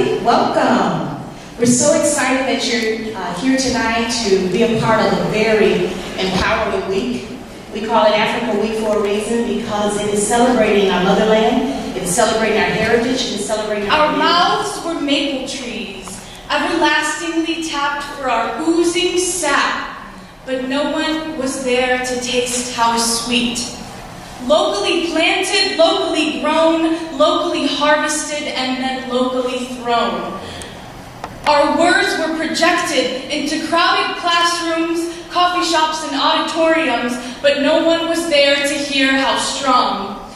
everybody. Welcome. We're so excited that you're here tonight to be a part of a very empowering week. We call it Africa Week for a reason because it is celebrating our motherland, it is celebrating our heritage, it is celebrating our mouths were maple trees, everlastingly tapped for our oozing sap, but no one was there to taste how sweet. Locally planted, locally grown, locally harvested, and then locally thrown. Our words were projected into crowded classrooms, coffee shops, and auditoriums, but no one was there to hear how strong.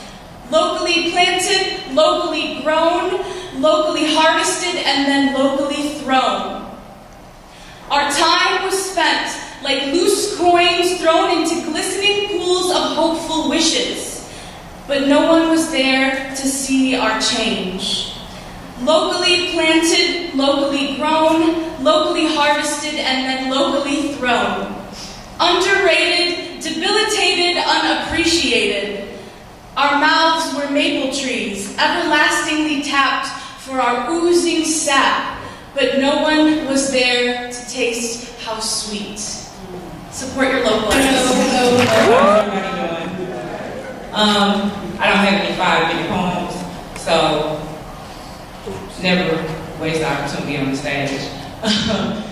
Locally planted, locally grown, locally harvested, and then locally thrown. Our time was spent like loose coins thrown into glistening pools of hopeful wishes, but no one was there to see our change. Locally planted, locally grown, locally harvested, and then locally thrown. Underrated, debilitated, unappreciated. Our mouths were maple trees, everlastingly tapped for our oozing sap, but no one was there to taste how sweet. Support your local artists. Hello. How's everybody doing? I don't have any 5-minute poems, so never waste the opportunity on the stage.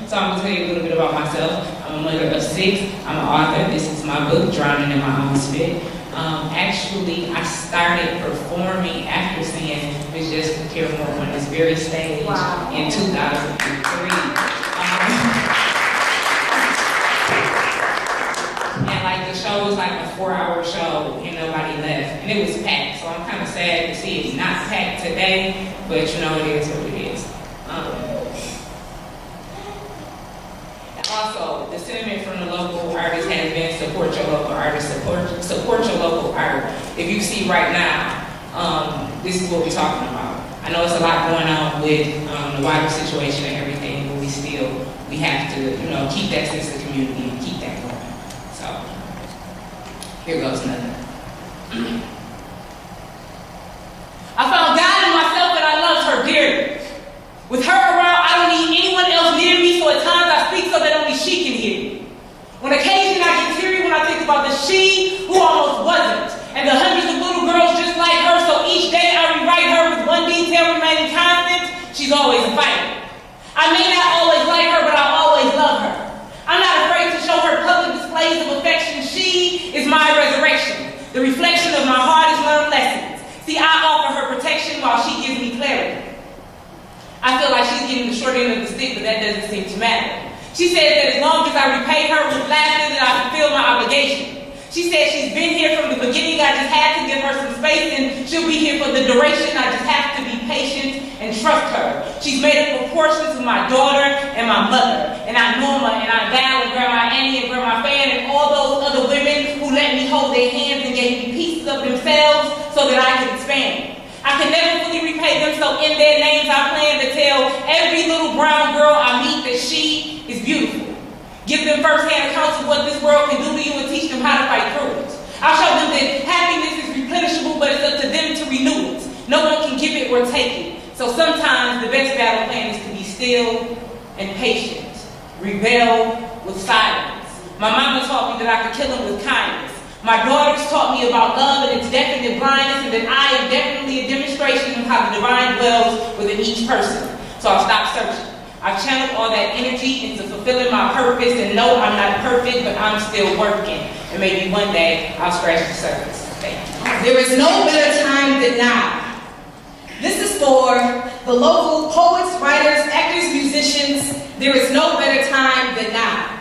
So I'm going to tell you a little bit about myself. I'm a mother of 6. I'm an author. This is my book, Drowning in My Own Spit. Actually, I started performing after seeing Ms. Jessica Caramore on this very stage in 2003. And like the show was like a 4-hour show and nobody left. And it was packed, so I'm kind of sad to see it's not packed today, but you know it is what it is. Also, the sentiment from the local artists has been support your local artists, support your local art. If you see right now, this is what we're talking about. I know it's a lot going on with the wider situation and everything, but we have to, keep that sense of community and keep that going. So, here goes nothing. I found God in myself and I loved her dearly. With her around, I don't need anyone else near me, so at times I speak so that only she can hear me. On occasion, I get teary when I think about the she who almost wasn't, and the hundreds of little girls just like her, so each day I rewrite her with one detail remaining constant: she's always a fighter. I may not always like her, but I'll always love her. I'm not afraid to show her public displays of affection. She is my resurrection, the reflection of my hardest learned lessons. See, I offer her protection while she gives me clarity. I feel like she's getting the short end of the stick, but that doesn't seem to matter. She says that as long as I repay her with laughter, that I fulfill my obligation. She said she's been here from the beginning. I just had to give her some space, and she'll be here for the duration. I just have to be patient and trust her. She's made up of portions of my daughter and my mother, and I Norma and I Val and Grandma Annie and Grandma Fan and all those other women who let me hold their hands and gave me pieces of themselves so that I could expand. I can never fully repay them, so in their names I plan to tell every little brown girl I meet that she is beautiful. Give them first-hand accounts of what this world can do to you and teach them how to fight through it. I'll show them that happiness is replenishable, but it's up to them to renew it. No one can give it or take it. So sometimes the best battle plan is to be still and patient. Rebel with silence. My mama taught me that I could kill them with kindness. My daughters taught me about love and its definite blindness, and that I am definitely a demonstration of how the divine dwells within each person. So I'll stop searching. I've channeled all that energy into fulfilling my purpose, and no, I'm not perfect, but I'm still working. And maybe one day I'll scratch the surface. Thank you. There is no better time than now. This is for the local poets, writers, actors, musicians. There is no better time than now.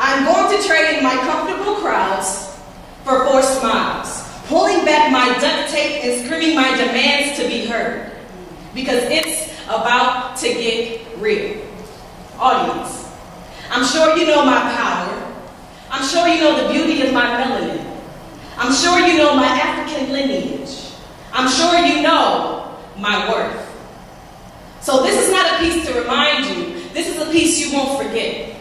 I'm going to trade in my comfortable crowds for forced smiles, pulling back my duct tape and screaming my demands to be heard, because it's about to get real. Audience, I'm sure you know my power. I'm sure you know the beauty of my melanin. I'm sure you know my African lineage. I'm sure you know my worth. So this is not a piece to remind you. This is a piece you won't forget.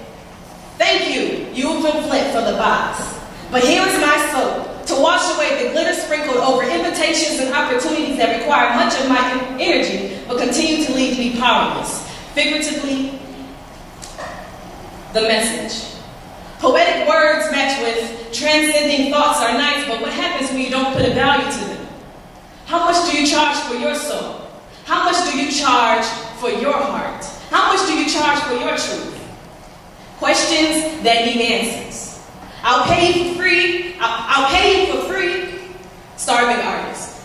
Thank you, UM-Flint, for the box. But here is my soap to wash away the glitter sprinkled over invitations and opportunities that require much of my energy, but continue to leave be powerless. Figuratively, the message. Poetic words matched with transcending thoughts are nice, but what happens when you don't put a value to them? How much do you charge for your soul? How much do you charge for your heart? How much do you charge for your truth? Questions that need answers. I'll pay you for free. I'll pay you for free. Starving artist.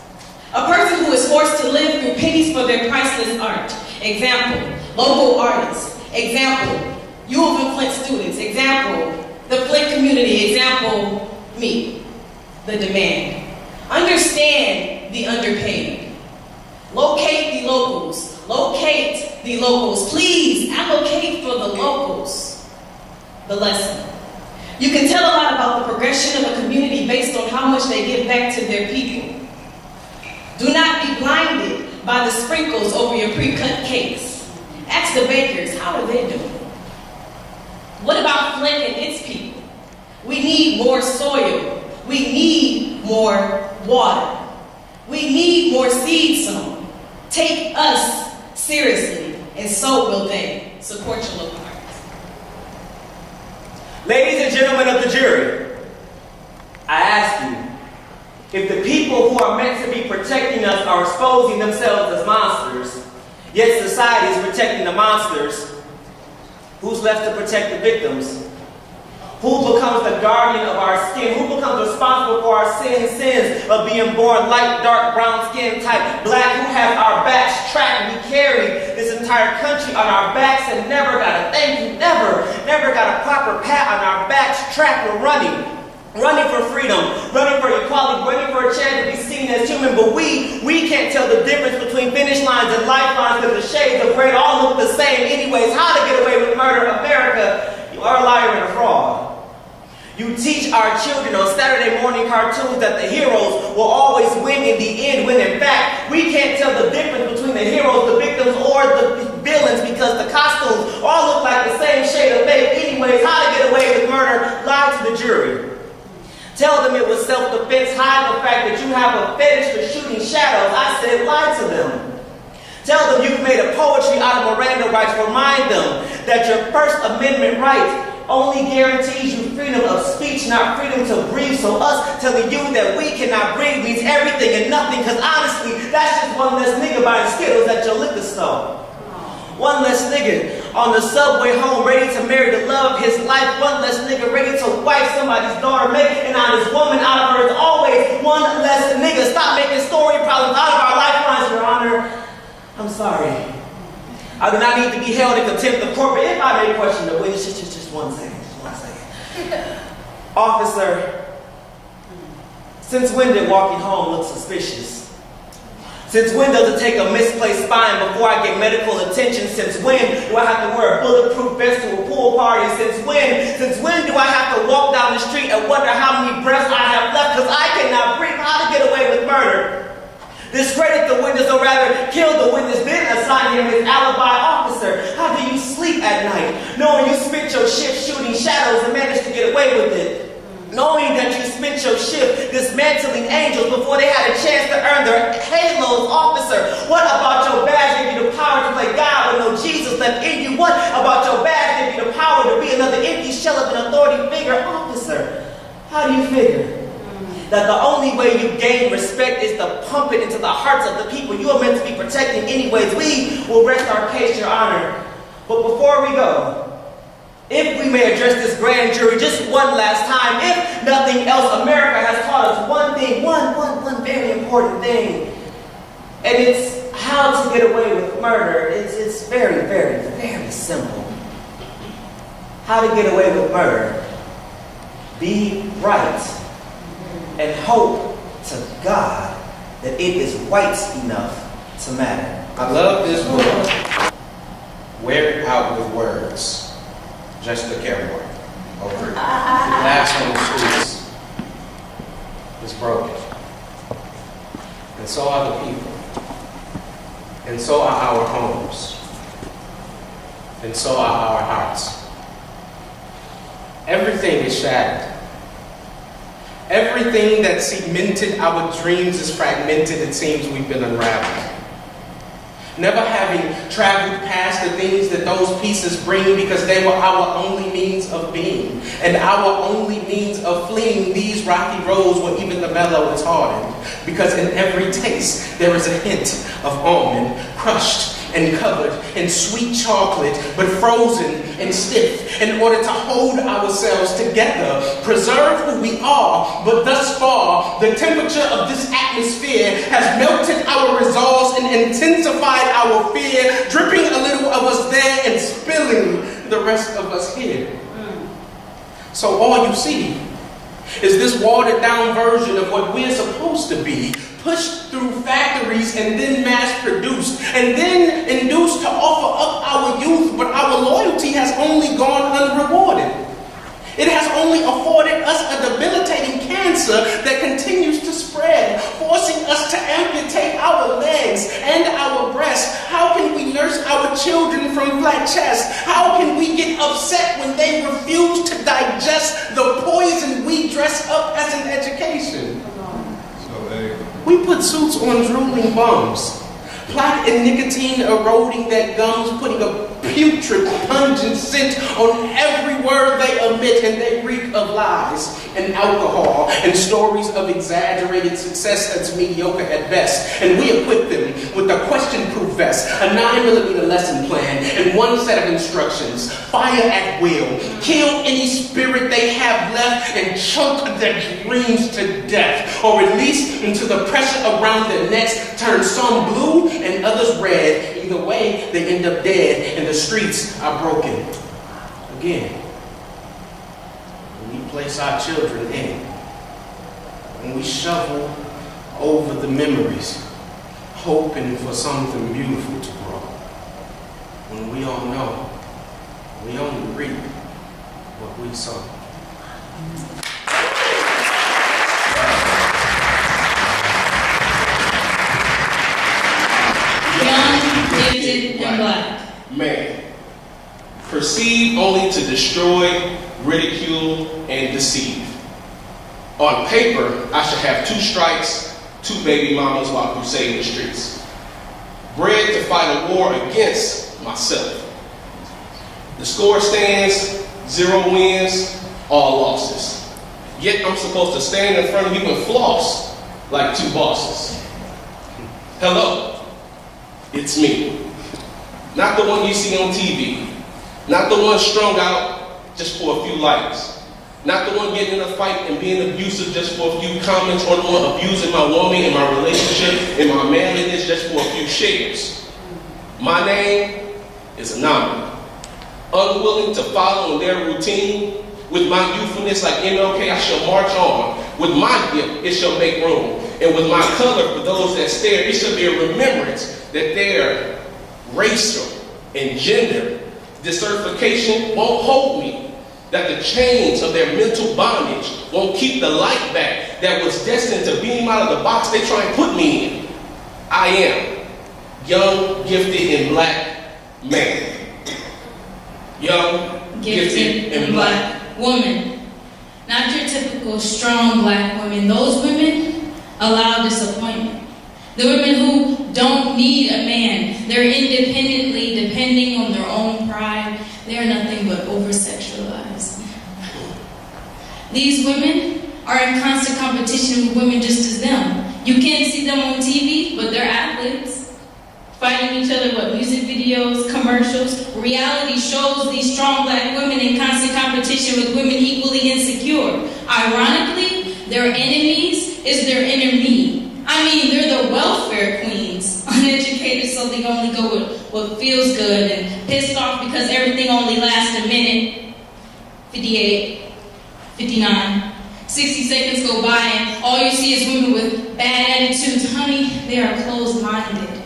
A person who is forced to live through pennies for their priceless art. Example, local artists. Example, UM-Flint students. Example, the Flint community. Example, me. The demand. Understand the underpaid. Locate the locals. Locate the locals. Please allocate for the locals. The lesson. You can tell a lot about the progression of a community based on how much they give back to their people. Do not be blinded by the sprinkles over your pre-cut cakes. Ask the bakers, how are they doing? What about Flint and its people? We need more soil. We need more water. We need more seed sown. Take us seriously, and so will they. Support your local artists. Ladies and gentlemen of the jury, I ask you, if the people who are meant to be protecting us are exposing themselves as monsters, yet society is protecting the monsters, who's left to protect the victims? Who becomes the guardian of our skin? Who becomes responsible for our sins of being born light, dark, brown skin type, black, who has our backs tracked? We carry this entire country on our backs and never got a thank you, never got a proper pat on our backs tracked. We're running for freedom, running for equality, running for a chance to be seen as human, but we can't tell the difference between finish lines and lifelines because the shades of gray all look the same anyways. How to get away with murder, America? You are a liar and a fraud. You teach our children on Saturday morning cartoons that the heroes will always win in the end, when in fact, we can't tell the difference between the heroes, the victims, or the villains because the costumes all look like the same shade of fake anyways. How to get away with murder? Lie to the jury. Tell them it was self-defense. Hide the fact that you have a fetish for shooting shadows. I said lie to them. Tell them you've made a poetry out of Miranda rights. Remind them that your First Amendment right only guarantees you freedom of speech, not freedom to breathe. So us telling you that we cannot breathe means everything and nothing, because honestly, that's just one less nigga buying Skittles at your liquor store. One less nigga on the subway home ready to marry the love of his life. One less nigga ready to wife somebody's daughter, make an honest woman out of her. It's always one less nigga. Stop making story problems out of our lifelines, Your Honor. I'm sorry. I do not need to be held in contempt of court, but if I may question the witness, just one second. Officer, since when did walking home look suspicious? Since when does it take a misplaced spine before I get medical attention? Since when do I have to wear a bulletproof vest to a pool party? Since when do I have to walk down the street and wonder how many breaths I have left because I cannot breathe? How to get away with murder? Discredit the witness, or rather kill the witness, then assign him his alibi officer. How do you sleep at night, knowing you spent your shift shooting shadows and managed to get away with it? Knowing that you spent your shift dismantling angels before they had a chance to earn their halos, officer. What about your badge gave you the power to play God with no Jesus left in you? What about your badge gave you the power to be another empty shell of an authority figure, officer? How do you figure that the only way you gain respect is to pump it into the hearts of the people you are meant to be protecting anyways? We will rest our case, Your Honor. But before we go, if we may address this grand jury just one last time, if nothing else, America has taught us one thing, one very important thing. And it's how to get away with murder. It's very, very, very simple. How to get away with murder. Be right. And hope to God that it is white enough to matter. I love this book. Wear it out with words. Just the camera over it. The glass on the streets is broken. And so are the people. And so are our homes. And so are our hearts. Everything is shattered. Everything that cemented our dreams is fragmented. It seems we've been unraveled. never having traveled past the things that those pieces bring, because they were our only means of being and our only means of fleeing these rocky roads where even the mellow is hardened, because in every taste there is a hint of almond, crushed and covered in sweet chocolate, but frozen and stiff, in order to hold ourselves together, preserve who we are. But thus far, the temperature of this atmosphere has melted our resolves and intensified our fear, dripping a little of us there and spilling the rest of us here. So all you see is this watered down version of what we're supposed to be, pushed through factories and then mass produced and then induced to offer up our youth, but our loyalty has only gone unrewarded. It has only afforded us a debilitating cancer that continues to spread, forcing us to amputate our legs and our breasts. How can we nurse our children from flat chests? How can we get upset when they refuse to digest the poison we dress up as an education? We put suits on drooling bums, plaque and nicotine eroding their gums, putting a putrid, pungent scent on every word they emit, and they reek of lies and alcohol and stories of exaggerated success that's mediocre at best. And we equip them with a question-proof vest, a 9mm lesson plan, and one set of instructions: fire at will, kill any spirit they have left, and choke their dreams to death, or at least into the pressure around their necks, turn some blue and others red. Either way, they end up dead, and the streets are broken again. When we place our children in, when we shovel over the memories, hoping for something beautiful to grow, when we all know we only reap what we sow. Gifted and black. Man, perceived only to destroy, ridicule, and deceive. On paper, I should have 2 strikes, 2 baby mamas while crusading the streets. Bred to fight a war against myself. The score stands 0 wins, all losses. Yet I'm supposed to stand in front of you and floss like 2 bosses. Hello. It's me. Not the one you see on TV. Not the one strung out just for a few likes. Not the one getting in a fight and being abusive just for a few comments, or the one abusing my woman and my relationship and my manliness just for a few shares. My name is Anomaly. Unwilling to follow in their routine. With my youthfulness like MLK, I shall march on. With my gift, it shall make room. And with my color, for those that stare, it shall be a remembrance that their racial and gender decertification won't hold me, that the chains of their mental bondage won't keep the light back that was destined to beam out of the box they try and put me in. I am young, gifted, and black man. Young, gifted, and black woman. Not your typical strong black women. Those women allow disappointment. The women who don't need a man. They're independently depending on their own pride. They're nothing but over-sexualized. These women are in constant competition with women just as them. You can't see them on TV, but they're athletes. Fighting each other with music videos, commercials, reality shows. These strong black women in constant competition with women equally insecure. Ironically, their enemies is their inner me. I mean, they're the welfare queens, uneducated, so they only go with what feels good, and pissed off because everything only lasts a minute, 58, 59, 60 seconds go by, and all you see is women with bad attitudes. Honey, they are closed-minded,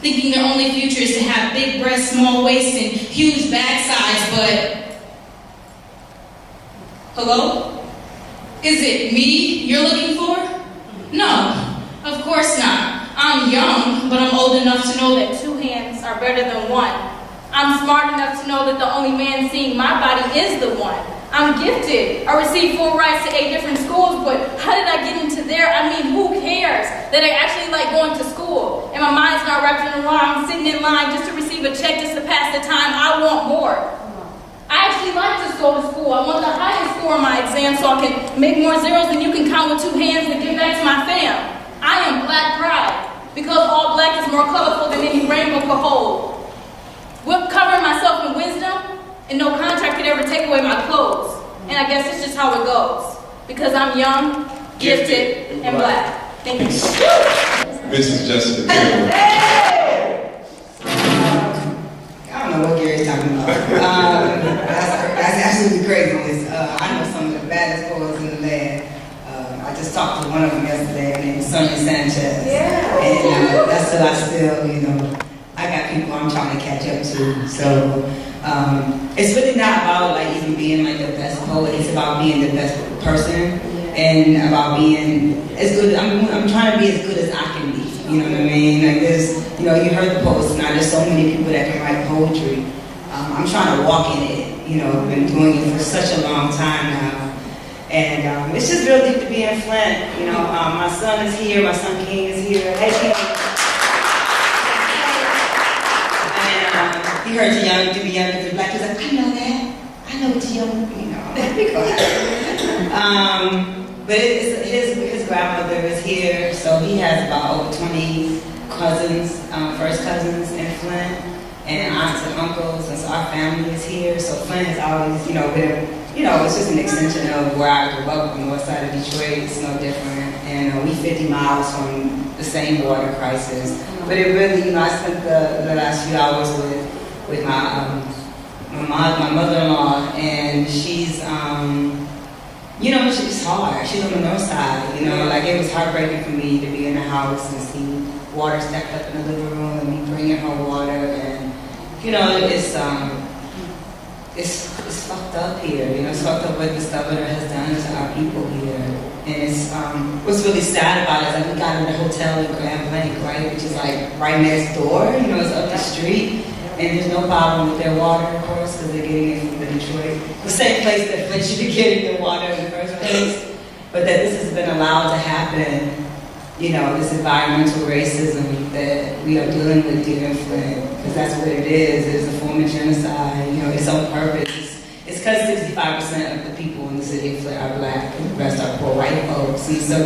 thinking their only future is to have big breasts, small waists, and huge backsides, but... Hello? Is it me you're looking for? No. Of course not. I'm young, but I'm old enough to know that 2 hands are better than 1. I'm smart enough to know that the only man seeing my body is the one. I'm gifted. I received full rights to 8 different schools, but how did I get into there? I mean, who cares that I actually like going to school? and my mind's not wrapped in around sitting in line just to receive a check just to pass the time. I want more. I actually like to go to school. I want the highest score on my exam so I can make more zeros than you can count with 2 hands and give back to my fam. I am black pride because all black is more colorful than any rainbow could hold. We're covering myself in wisdom, and no contract could ever take away my clothes. And I guess it's just how it goes because I'm young, gifted, and black. Thank you. Mrs. Jessica Taylor. I don't know what Gary's talking about. That's absolutely crazy. I know some of the baddest poets in the land. I just talked to one of them yesterday named Sonia Sanchez. Yeah. And that's what I still, I got people I'm trying to catch up to. So it's really not about like even being like the best poet. It's about being the best person and about being as good. I'm trying to be as good as I can be. You know what I mean? Like there's, you heard the poets tonight. There's so many people that can write poetry. I'm trying to walk in it. I've been doing it for such a long time now. And it's just real deep to be in Flint. My son is here. My son King is here. Hey, King. And he heard to be young to black. He's like, I know that. I know what young, But his grandmother is here, so he has about over 20 cousins, first cousins in Flint, and aunts and uncles, and so our family is here. So Flint has always, been, it's just an extension of where I grew up on the north side of Detroit. It's no different, and we 50 miles from the same water crisis. But it really, I spent the last few hours with my mother-in-law, and she's she's hard. She's on the north side, like it was heartbreaking for me to be in the house and see water stacked up in the living room and me bringing her water, and it's fucked up here. It's fucked up what this governor has done to our people here, and it's what's really sad about it is like we got in the hotel in Grand Blanc, right, which is like right next door. It's up the street. And there's no problem with their water, of course, because they're getting it from Detroit. The same place that Flint should be getting their water in the first place. But that this has been allowed to happen, this environmental racism that we are dealing with here in Flint. Because that's what it is. It's a form of genocide. It's on purpose. It's because 65% of the people in the city of Flint are black, and the rest are poor white folks. And so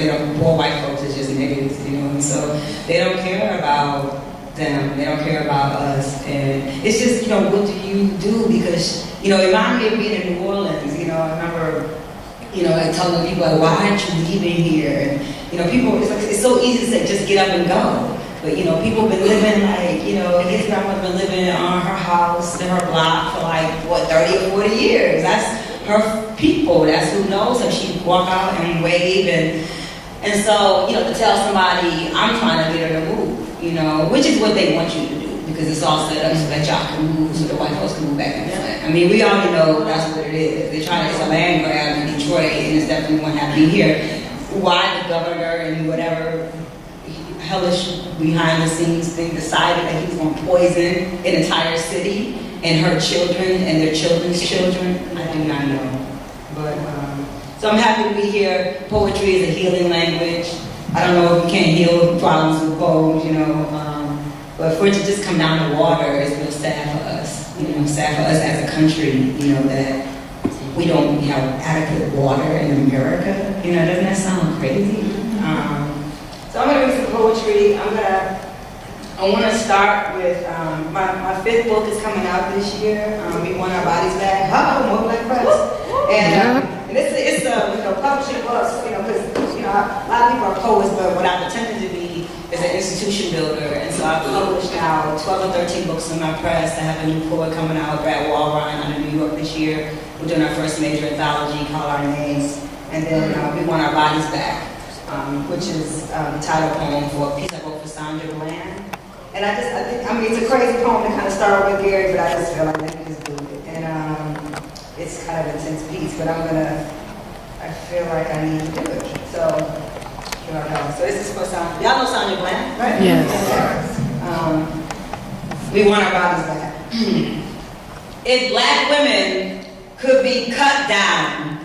poor white folks are just niggas, and so they don't care about them. They don't care about us, and it's just what do you do? Because it reminded me of being in New Orleans. I remember like telling people like, why aren't you leaving here? And people, it's so easy to say just get up and go, but people have been living like his grandmother been living on her house in her block for like 30 or 40 years. That's her people. That's who knows her. She'd walk out and wave and so to tell somebody I'm trying to get her to move. Which is what they want you to do, because it's all set up so that y'all can move, so the white folks can move back in Flint. I mean, we already know that's what it is. They're trying to, it's a land grab in Detroit, and it's definitely what's happening here. Why the governor and whatever hellish behind the scenes thing decided that he was going to poison an entire city and her children and their children's children, I do not know. But, so I'm happy to be here. Poetry is a healing language. I don't know if we can't heal problems with bows, but for it to just come down to water is real sad for us. Sad for us as a country, that we don't have adequate water in America. Doesn't that sound crazy? So I'm gonna read some poetry. I want to start with my 5th book is coming out this year. We Want Our Bodies Back. More Black Press. And it's publishing books, because a lot of people are poets, but what I pretended to be is an institution builder, and so I've published now 12 or 13 books in my press. I have a new poet coming out, BWardPoetry, out of New York this year. We're doing our first major anthology called Our Names, and then We Want Our Bodies Back, which is the title poem for a piece I wrote for Sandra Bland. And I think it's a crazy poem to kind of start with Gary, but I just feel like let me just do it. And it's kind of an intense piece, but I feel like I need to do it. So, here I go. So this is for Sandra. Y'all know Sandra Bland, right? Yes. We want our bodies back. If black women could be cut down,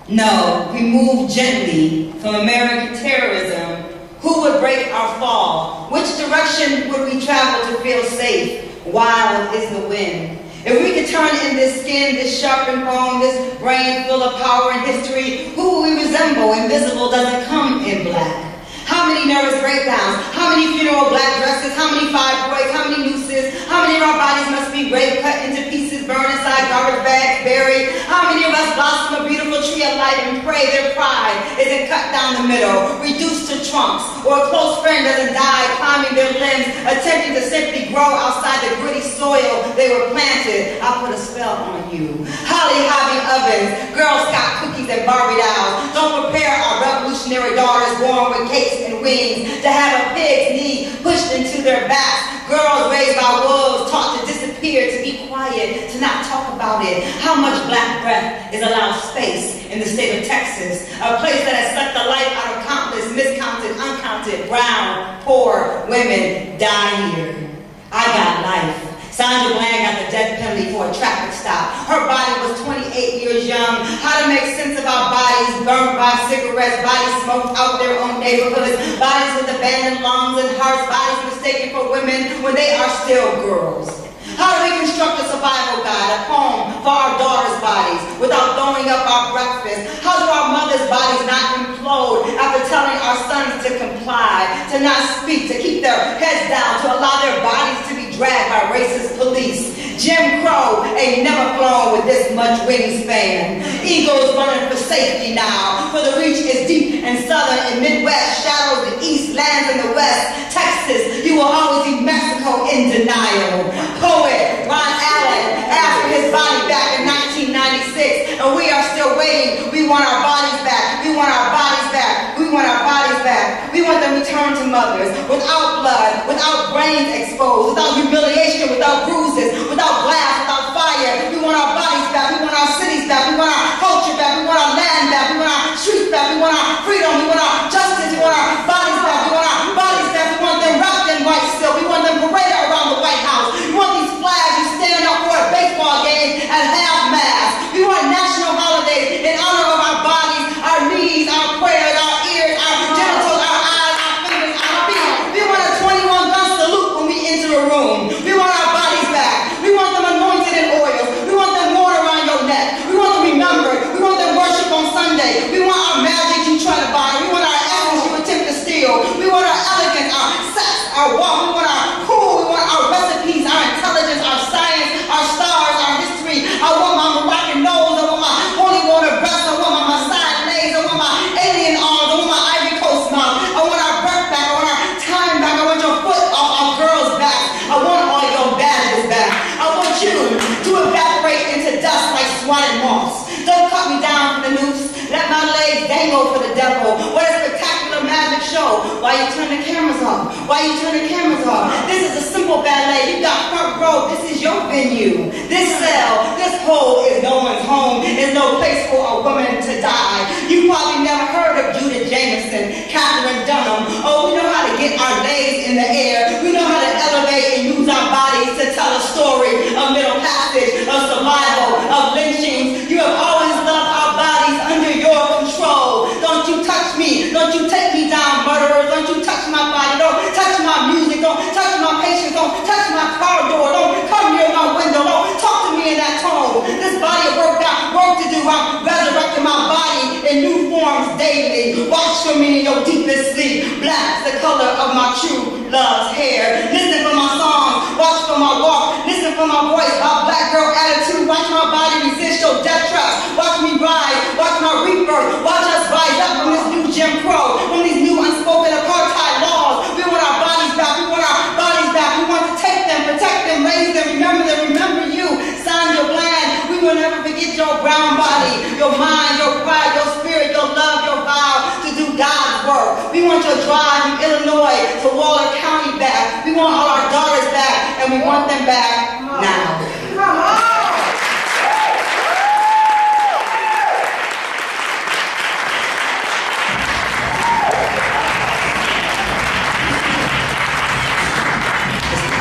no, removed gently from American terrorism, Who would break our fall? Which direction would we travel to feel safe? Wild is the wind. If we could turn in this skin, this sharpened bone, this brain full of power and history, who will we resemble? Invisible doesn't come in black. How many nervous breakdowns? How many funeral black dresses? How many fibroids? How many nooses? How many of our bodies must be raped, cut into pieces, burned inside garbage bags, buried? How many of us blossom a beautiful tree of life and pray their pride isn't cut down the middle, reduced to trunks, or a close friend doesn't die climbing their limbs, attempting to simply grow outside the gritty soil they were planted? I put a spell on you. Holly hobby ovens, Girl Scout cookies and Barbie dolls. Don't prepare our revolutionary daughters born with cakes and wings to have a pig's knee pushed into their backs. Girls raised by wolves, taught to disappear, to be quiet, to not talk about it. How much black breath is allowed space in the state of Texas, a place that has sucked the life out of countless, miscounted, uncounted, brown, poor women die here. I got life. Sandra Bland got the death penalty for a traffic stop. Her body was 28 years young. How to make sense of our bodies burned by cigarettes, bodies smoked out their own neighborhoods, bodies with abandoned lungs and hearts, bodies mistaken for women when they are still girls. How do we construct a survival guide, a poem for our daughters' bodies without throwing up our breakfast? How do our mothers' bodies not implode after telling our sons to comply, to not speak, to keep their heads down, to allow their bodies to be dragged by racist police? Jim Crow ain't never flown with this much wingspan. Eagles running for safety now, for the reach is deep and southern and Midwest, shadows the east, lands in the west. Texas, you will always be Mexico in denial. Poet Ron Allen asked for his body back in 1996, and we are still waiting. We want our bodies back. We want our bodies back. We want our bodies back. We want them returned to mothers, without blood, without brains exposed, without humiliation, without bruises, without glass, without fire. We want our bodies back. We want our cities back. We want our culture back. We want our land back. We want our streets back. We want our freedom. We want our justice. We want our bodies back. We want our bodies back. We want them wrapped in white silk. We want them paraded around the White House. We want these flags you stand up for at baseball games at half-mast. We want national holidays in honor of our bodies, our knees, our prayers, our ears, our genitals, our eyes, our fingers, our feet. We want a 21-gun salute when we enter a room. We want our bodies back. We want them anointed in oils. We want them worn around your neck. We want them remembered. We want them worship on Sunday. We want our magic you try to buy. We want our essence you attempt to steal. We want our elegance, our sex, our walk. We want our cool. We want our recipes, our intelligence, our science, our stars, our history. I want my Moroccan nose. I want my holy water breast. I want my Maasai legs. I want my alien arms. I want my Ivory Coast mouth. I want our breath back. I want our time back. I want your foot off our girls' backs. I want all your badges back. I want you to evaporate into dust like swatted moths. Don't cut me down for the noose. Let my legs dangle for the devil. What a spectacular magic show. Why you turn the cameras off? Why you turn the cameras off? This is a simple ballet. You got front row. This is your venue. This cell, this hole is no one's home. There's no place for a woman to die. You probably never heard of Judith Jameson, Catherine Dunham. Oh, we know how to get our legs in the air. We know how to elevate and use our bodies to tell a story of middle passage, of survival, of lynchings. You have always loved our bodies under your control. Don't you touch me. Don't you take me down, murderers. Don't you touch my body. Don't touch my music. Don't touch my patience. Don't touch my car door. Don't come near my window. Don't talk to me in that tone. This body of work got work to do. I'm resurrecting my body in new forms daily. Watch for me in your deepest sleep. Black's the color of my true love's hair. Listen for my songs. Watch for my walk. Listen for my voice. My black girl attitude. Watch my body resist your death traps. Watch me rise. Watch my rebirth. Watch us rise up from this new Jim Crow. From these new unspoken apartheid laws. We want our bodies back. We want our bodies back. We want to take them, protect them, raise them, remember you. Sandra Bland. We will never forget your brown body, your mind, your pride, your spirit, your love, your vow to do God's work. We want your drive from Illinois to Waller County back. We want all our daughters back, and we want them back now. Come on!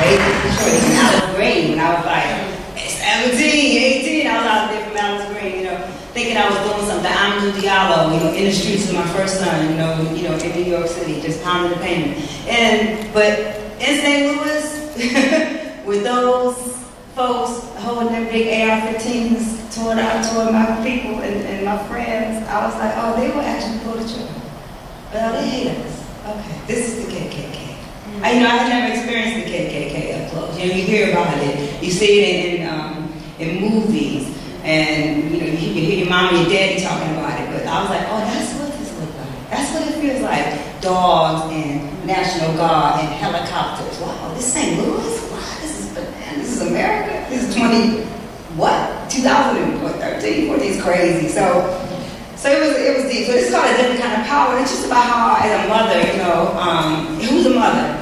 Alice Green, when I was like 17, 18, I was out there from Alice Green, thinking I was doing something. Amadou Diallo, in the streets with my first son, in New York City, just pounding the pavement. But in St. Louis, with those folks holding their big AR-15s toward my people and my friends, I was like, oh, they will actually go to church. Well, they hate us. Okay, this is the KKK. I had never experienced the KKK up close. You hear about it, you see it in movies, and you hear your mom and your daddy talking about it. But I was like, oh, that's what this looks like. That's what it feels like. Dogs and National Guard and helicopters. Wow, this St. Louis? Wow, this is bananas. This is America. This is 2013, 14 is crazy. So it was deep. So this is called a different kind of power. It's just about how, as a mother, who's a mother?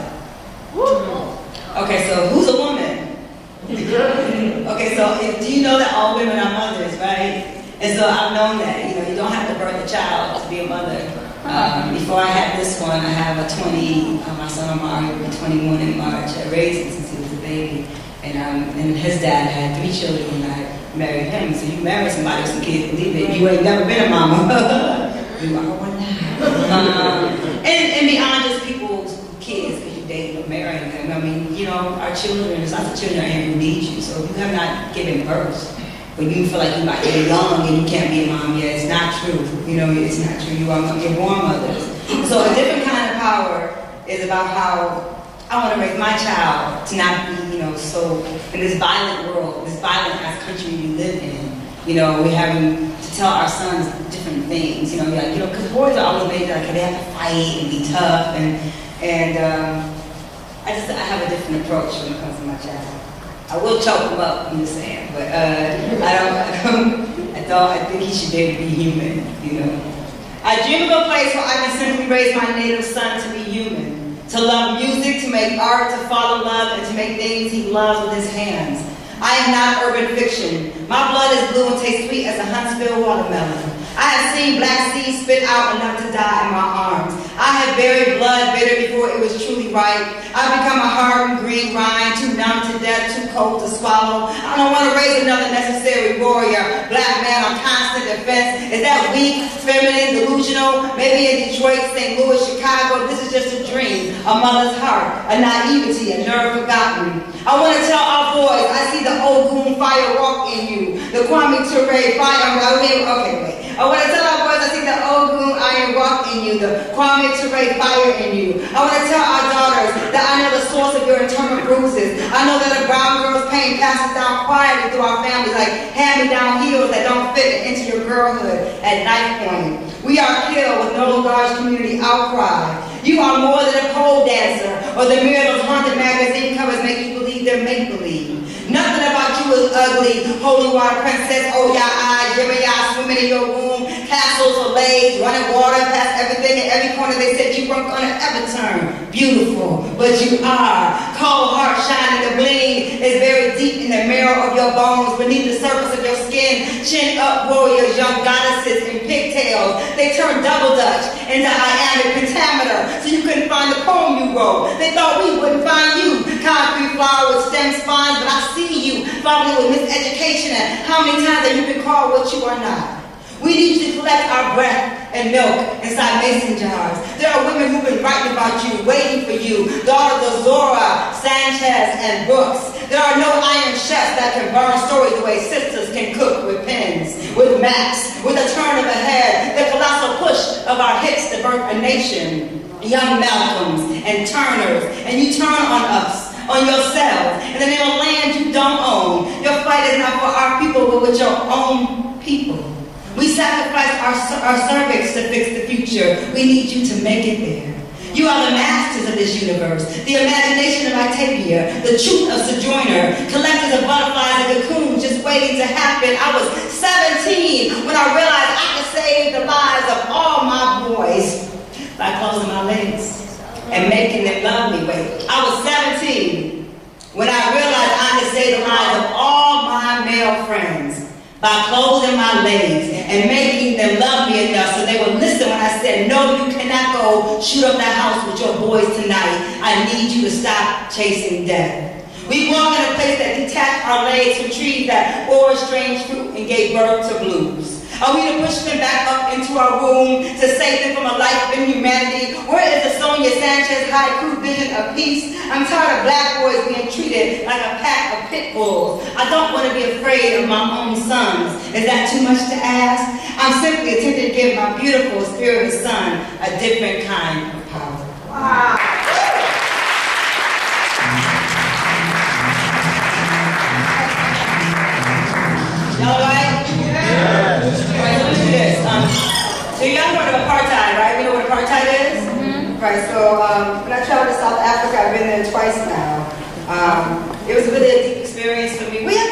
Okay, so who's a woman? Okay, so do you know that all women are mothers, right? And so I've known that, you don't have to birth a child to be a mother. Before I had this one, I have a 20, my son Omar will be 21 in March. I raised him since he was a baby. And his dad had 3 children when I married him. So you marry somebody with some kids, believe it, you ain't never been a mama. You are one now. And beyond just people's kids, because you dating or marrying them. I mean, our children, it's not the children who need you. So if you have not given birth, but you feel like you're young and you can't be a mom yet, it's not true. It's not true. You're born mothers. So a different kind of power is about how I want to raise my child to not be, so in this violent world, this violent ass country we live in, we're having to tell our sons different things, because boys are always made like they have to fight and be tough, and I have a different approach when it comes to my child. I will choke him up, I'm just saying, but I think he should be able to be human, I dream of a place where I can simply raise my native son to be human. To love music, to make art, to follow love, and to make things he loves with his hands. I am not urban fiction. My blood is blue and tastes sweet as a Huntsville watermelon. I have seen black seeds spit out enough to die in my arms. I have buried blood bitter before it was truly ripe. I've become a hardened green rind, too numb to death, too cold to swallow. I don't want to raise another necessary warrior. Black man on constant defense. Is that weak, feminine, delusional? Maybe in Detroit, St. Louis, Chicago, this is just a dream. A mother's heart, a naivety, a nerve forgotten. I want to tell our boys, I see the old goon fire walk in you. The Kwame Ture fire, I want to tell our boys, I see the old goon iron walk in you. The Kwame Ture fire in you. I want to tell our daughters that I know the source of your internal bruises. I know that a brown girl's pain passes down quietly through our families like hand-me-down heels that don't fit into your girlhood at knife point. We are killed with no large community outcry. You are more than a pole dancer or the mirror those haunted magazine covers make you believe they're make-believe. Nothing about you is ugly. Holy water princess, oh ya eyes, ya swimming in your womb, castles or lakes, running water past everything in every corner they said you weren't gonna ever turn beautiful, but you are. Cold heart shining, the bling is very deep in the marrow of your bones, beneath the surface of your skin. Chin up warriors, young goddesses in pigtails. They turn double dutch into iambic pentameter so you couldn't find the poem you wrote. They thought we wouldn't find you. Concrete flower with stem spines, but I see you, probably with miseducation. And how many times have you been called what you are not? We need you to collect our breath and milk inside mason jars. There are women who've been writing about you, waiting for you. Daughters of Zora, Sanchez, and Brooks. There are no iron chefs that can burn stories the way sisters can cook with pens, with maps, with a turn of the head, the colossal push of our hips to birth a nation. Young Malcolms and Turners, and you turn on us, on yourselves, in the name of land you don't own. Your fight is not for our people, but with your own people. We sacrifice our cervix to fix the future. We need you to make it there. You are the masters of this universe, the imagination of Octavia, the truth of Sojourner, collectors of butterflies and cocoons just waiting to happen. I was 17 when I realized I could save the lives of all my boys by closing my legs and making them love me. Wait, I was 17 when I realized I could save the lives of all my male friends by closing my legs and making them love me enough so they would listen when I said, no, you cannot go shoot up that house with your boys tonight. I need you to stop chasing death. We walk in a place that detached our legs from trees that bore strange fruit and gave birth to blues. Are we to push them back up into our womb to save them from a life of inhumanity? Where is the Sonia Sanchez haiku vision of peace? I'm tired of black boys being treated like a pack of pit bulls. I don't want to be afraid of my own sons. Is that too much to ask? I'm simply attempting to give my beautiful spirited son a different kind of power. Wow. Y'all right? Yeah. Right, so let's do this. So y'all heard of apartheid, right? We know what apartheid is? Mm-hmm. Right, so when I traveled to South Africa, I've been there twice now. It was really a deep experience for me. We have